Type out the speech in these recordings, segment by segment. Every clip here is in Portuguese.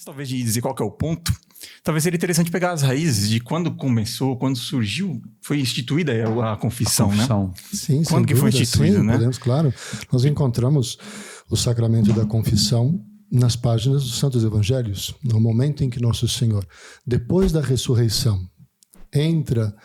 talvez de dizer qual que é o ponto, talvez seria interessante pegar as raízes de quando começou, quando surgiu, foi instituída a confissão, né? Sim, quando que foi instituída, né? Podemos, claro. Nós encontramos o sacramento da confissão nas páginas dos Santos Evangelhos, no momento em que Nosso Senhor, depois da ressurreição, entra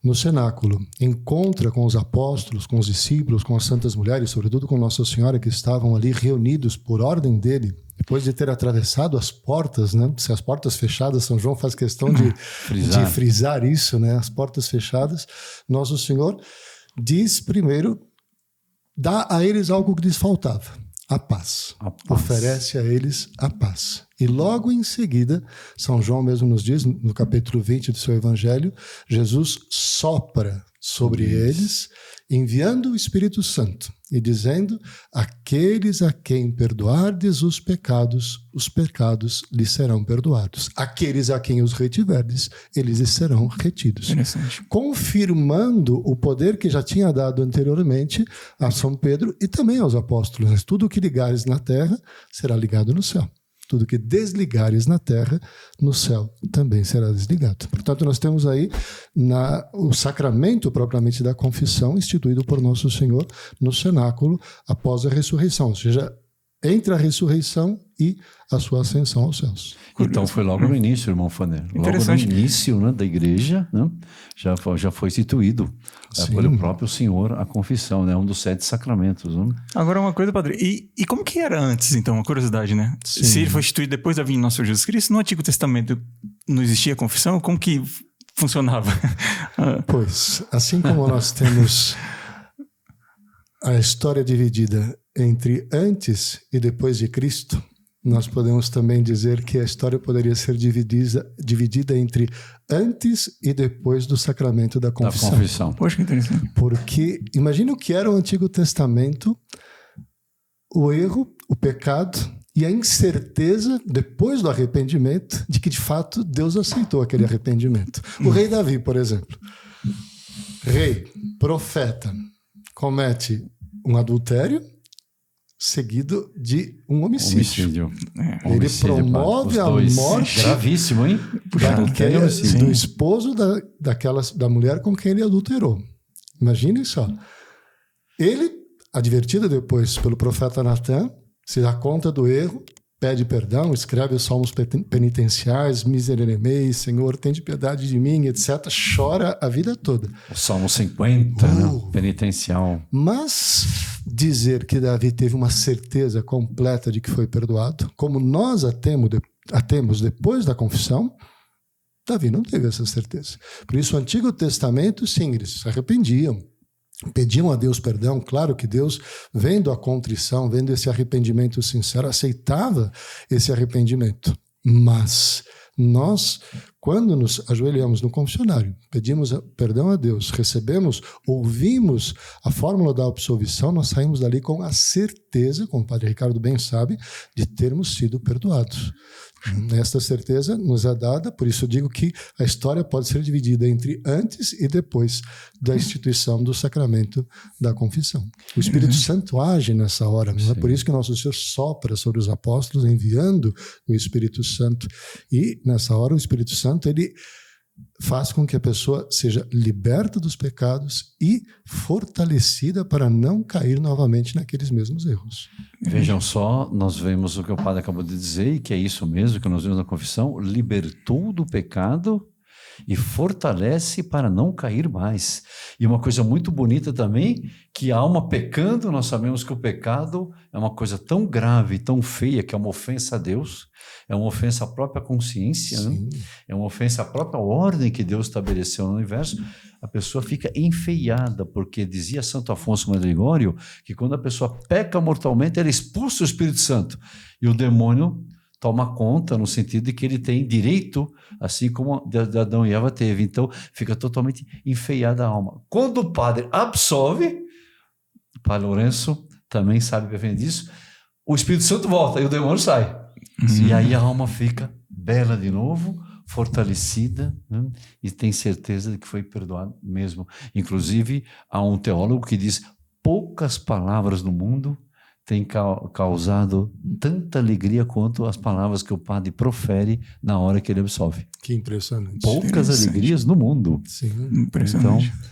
no cenáculo, encontra com os apóstolos, com os discípulos, com as santas mulheres, sobretudo com Nossa Senhora, que estavam ali reunidos por ordem dele, depois de ter atravessado as portas, né? Se as portas fechadas, São João faz questão de frisar isso, né? As portas fechadas, Nosso Senhor diz primeiro, dá a eles algo que lhes faltava. A paz. Oferece a eles a paz. E logo em seguida, São João mesmo nos diz, no capítulo 20 do seu Evangelho, Jesus sopra sobre eles, enviando o Espírito Santo e dizendo: aqueles a quem perdoardes os pecados lhes serão perdoados. Aqueles a quem os retiverdes, eles lhes serão retidos. Confirmando o poder que já tinha dado anteriormente a São Pedro e também aos apóstolos. Tudo o que ligares na terra será ligado no céu. Tudo que desligares na terra, no céu também será desligado. Portanto, nós temos aí o sacramento propriamente da confissão instituído por Nosso Senhor no cenáculo após a ressurreição, ou seja, entre a ressurreição e a sua ascensão aos céus. Então foi logo no início, irmão Faner. Logo no início, né, da igreja, né, já foi instituído pelo próprio Senhor a confissão, né, um dos 7 sacramentos. Né? Agora uma coisa, padre, e como que era antes, então? Uma curiosidade, né? Sim. Se ele foi instituído depois da vinda do nosso Senhor Jesus Cristo, no Antigo Testamento não existia confissão? Como que funcionava? Pois, assim como nós temos a história dividida entre antes e depois de Cristo, nós podemos também dizer que a história poderia ser dividida entre antes e depois do sacramento da confissão. Poxa, que interessante. Porque imagine o que era o Antigo Testamento, o erro, o pecado e a incerteza, depois do arrependimento, de que de fato Deus aceitou aquele arrependimento. O rei Davi, por exemplo. Rei, profeta, comete um adultério, seguido de um homicídio. Ele promove a morte gravíssimo, hein? Do esposo da mulher com quem ele adulterou. Imagine só. Ele, advertido depois pelo profeta Natan, se dá conta do erro, pede perdão, escreve os salmos penitenciais, miserere, Senhor, tende piedade de mim, etc. Chora a vida toda. O Salmo 50, né? Penitencial. Mas dizer que Davi teve uma certeza completa de que foi perdoado, como nós a temos depois da confissão, Davi não teve essa certeza. Por isso, o Antigo Testamento, sim, eles se arrependiam, pediam a Deus perdão. Claro que Deus, vendo a contrição, vendo esse arrependimento sincero, aceitava esse arrependimento. Mas nós, quando nos ajoelhamos no confessionário, pedimos perdão a Deus, recebemos, ouvimos a fórmula da absolvição, nós saímos dali com a certeza, como o Padre Ricardo bem sabe, de termos sido perdoados. Esta certeza nos é dada, por isso eu digo que a história pode ser dividida entre antes e depois da instituição do sacramento da confissão. O Espírito Santo age nessa hora, não é por isso que Nosso Senhor sopra sobre os apóstolos, enviando o Espírito Santo. E nessa hora o Espírito Santo, ele faz com que a pessoa seja liberta dos pecados e fortalecida para não cair novamente naqueles mesmos erros. Vejam só, nós vemos o que o padre acabou de dizer, e que é isso mesmo que nós vemos na confissão: libertou do pecado e fortalece para não cair mais. E uma coisa muito bonita também, que a alma pecando, nós sabemos que o pecado é uma coisa tão grave, tão feia, que é uma ofensa a Deus, é uma ofensa à própria consciência, né? É uma ofensa à própria ordem que Deus estabeleceu no universo. A pessoa fica enfeiada, porque dizia Santo Afonso Maria de Ligório que quando a pessoa peca mortalmente, ela expulsa o Espírito Santo e o demônio toma conta, no sentido de que ele tem direito, assim como Adão e Eva teve. Então, fica totalmente enfeiada a alma. Quando o padre absolve, o padre Lourenço também sabe bem disso, o Espírito Santo volta e o demônio sai. E aí a alma fica bela de novo, fortalecida, né? E tem certeza de que foi perdoado mesmo. Inclusive, há um teólogo que diz: poucas palavras no mundo tem causado tanta alegria quanto as palavras que o padre profere na hora que ele absolve. Que impressionante. Poucas alegrias no mundo. Sim. Impressionante. Então,